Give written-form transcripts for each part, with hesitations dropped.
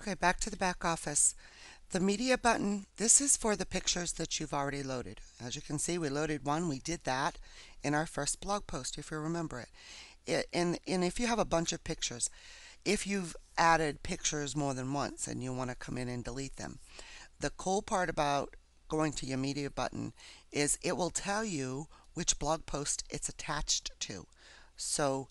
Okay, back to the back office. The media button, this is for the pictures that you've already loaded. As you can see, we loaded one. We did that in our first blog post, if you remember it. And if you have a bunch of pictures, if you've added pictures more than once and you want to come in and delete them, the cool part about going to your media button is it will tell you which blog post it's attached to. So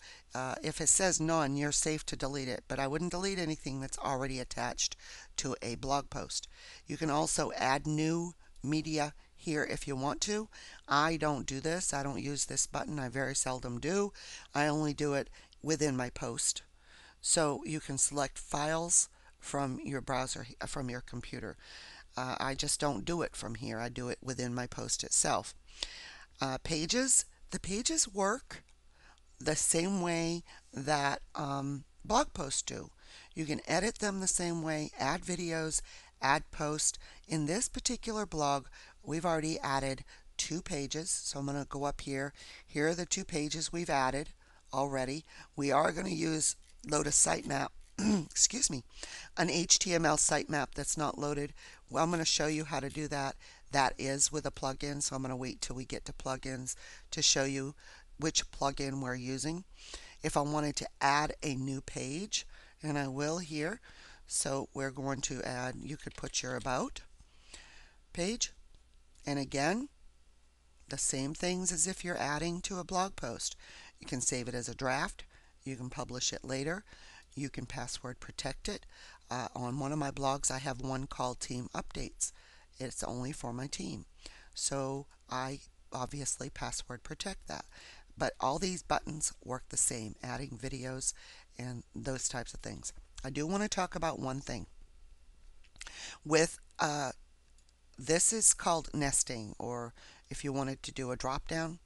if it says none, you're safe to delete it, but I wouldn't delete anything that's already attached to a blog post. You can also add new media here if you want to. I don't do this. I don't use this button. I very seldom do. I only do it within my post. So you can select files from your browser, from your computer. I just don't do it from here. I do it within my post itself. Pages, the pages work the same way that blog posts do. You can edit them the same way, add videos, add posts. In this particular blog, we've already added 2 pages. So I'm going to go up here. Here are the 2 pages we've added already. We are going to load a sitemap. Excuse me, an HTML sitemap that's not loaded. Well, I'm going to show you how to do that. That is with a plugin, so I'm going to wait till we get to plugins to show you which plugin we're using. If I wanted to add a new page, and I will here, so we're going to add, you could put your about page, and again, the same things as if you're adding to a blog post. You can save it as a draft, you can publish it later, you can password protect it. On one of my blogs, I have one called Team Updates. It's only for my team. So I obviously password protect that. But all these buttons work the same, adding videos and those types of things. I do want to talk about one thing. With this is called nesting, or if you wanted to do a drop down.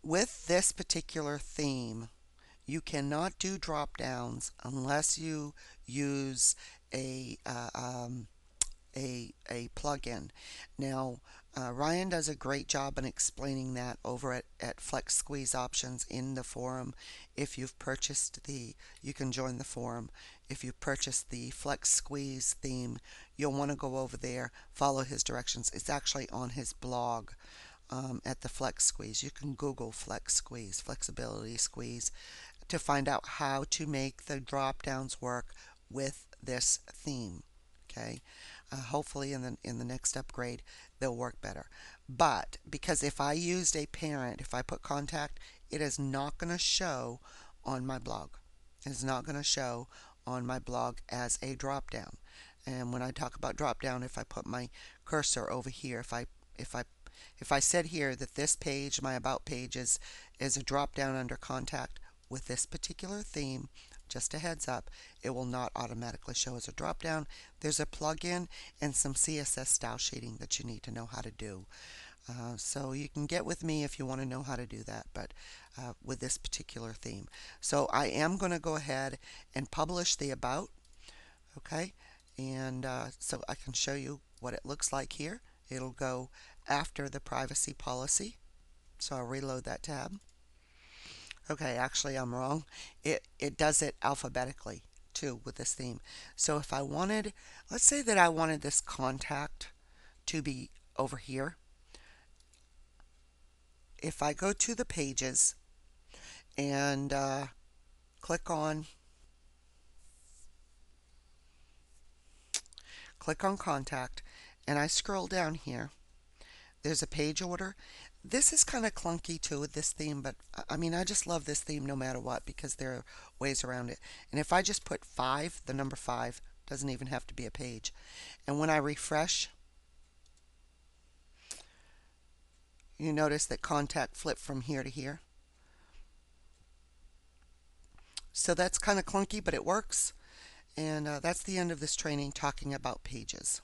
With this particular theme, you cannot do drop downs unless you use a plugin. Now, Ryan does a great job in explaining that over at Flexsqueeze options in the forum. If you've purchased you can join the forum. If you purchased the Flexsqueeze theme, you'll want to go over there, follow his directions. It's actually on his blog at the Flexsqueeze. You can Google Flexsqueeze, Flexibility Squeeze, to find out how to make the drop downs work with this theme. Okay. Hopefully in the next upgrade they'll work better. But because if I used a parent, if I put contact, it is not going to show on my blog. It is not going to show on my blog as a drop down. And when I talk about drop down, if I put my cursor over here, if I said here that this page, my about page, is a drop down under contact with this particular theme, just a heads up, it will not automatically show as a drop down. There's a plugin and some CSS style sheeting that you need to know how to do. So you can get with me if you want to know how to do that, but with this particular theme. So I am going to go ahead and publish the about, okay? And so I can show you what it looks like here. It'll go after the privacy policy. So I'll reload that tab. Okay, actually I'm wrong. It does it alphabetically too with this theme. So if I wanted, let's say that I wanted this contact to be over here. If I go to the pages and click on contact and I scroll down here, there's a page order. This is kind of clunky too with this theme, but I mean, I just love this theme no matter what because there are ways around it. And if I just put 5, the number 5, doesn't even have to be a page. And when I refresh, you notice that contact flipped from here to here. So that's kind of clunky, but it works. And that's the end of this training talking about pages.